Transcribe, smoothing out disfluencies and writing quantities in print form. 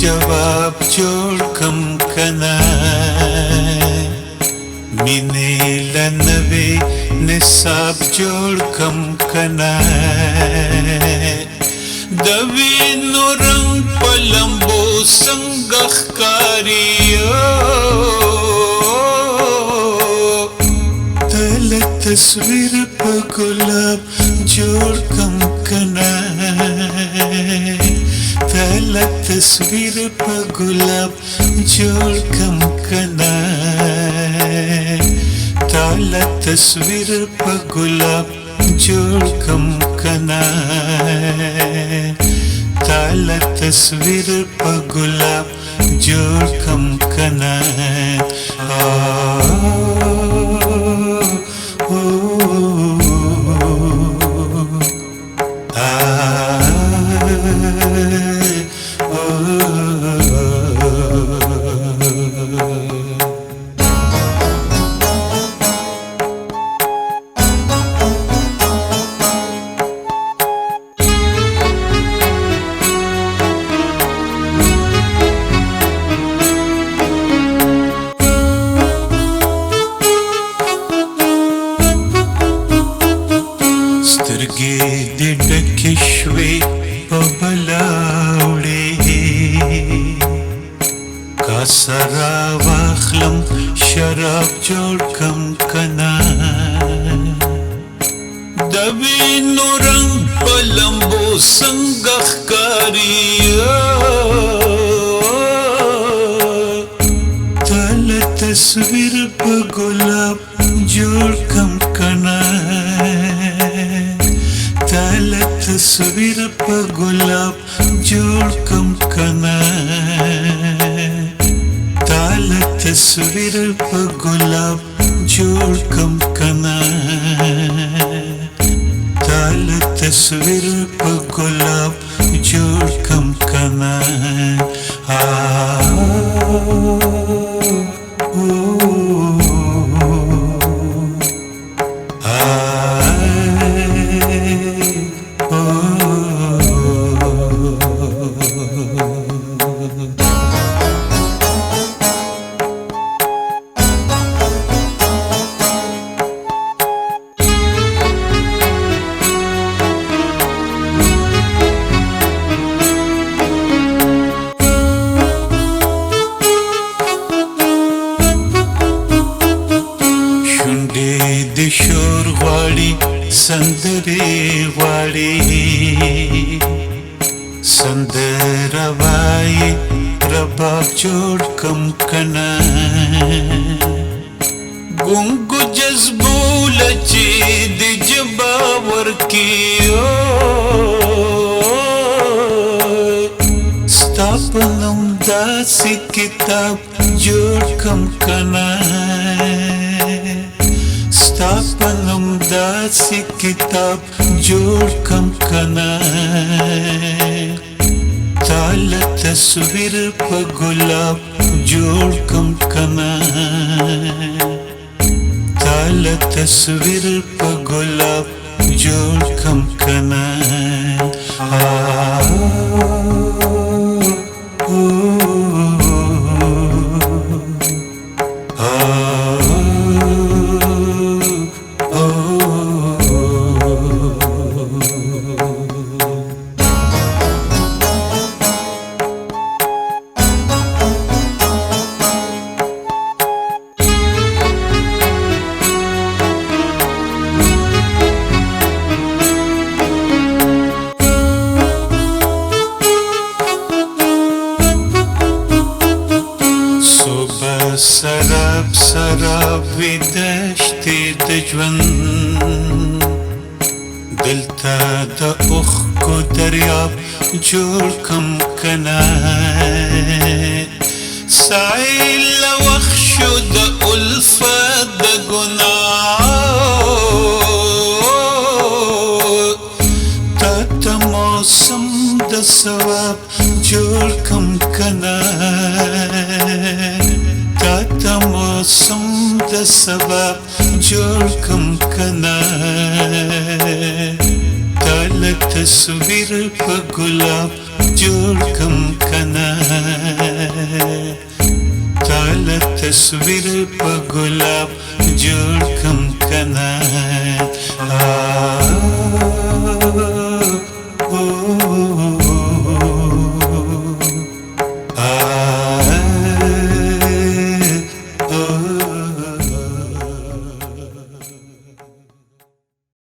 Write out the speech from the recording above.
जवाब जोड़ कम कना मिने लनवे निसाब जोड़ कम कना दवी नुरंग पलंबो संगखकारियो तल तस्वीर पे गुलाब जोड़ कम कना तल तस्वीर पे गुलाब जोड़ कम कना तल तस्वीर पे गुलाब जोड़ कम कना तल तस्वीर पे गुलाब जोड़ कम कना سترګې دې ډکې شوې په بلا وړې کاسه راواخلم شراب جوړ کم کنا د وینو رنګ په لمبو څنګه ښکاري تل تصویر په ګلاب جوړ کم کنا تل تصویر په ګلاب جوړ کم کنا تل تصویر په ګلاب جوړ کم کنا تل تصویر په ګلاب جوړ کم کنا د شور غواړي سندرې غواړي سندره وایي رباب جوړ کم کنا ګونګو جذبو لچې د جبا ورکیو ستا په نوم داسې کتاب جوړ کم کنا ستا په نوم داسې کتاب جوړ کم کنا تل تصویر په ګلاب جوړ کم کنا تل تصویر په ګلاب جوړ کم کنا سراب سراب وی دشتې د ژوند دلته د اوښکو دریاب جوړ کم کنا سایل وخت شو د الفت د ګناه تا ته موسم د ثواب جوړ کم کنا تا موسم د سبب جوړ کم کنا تل تصویر په ګلاب جوړ کم کنا تصویر په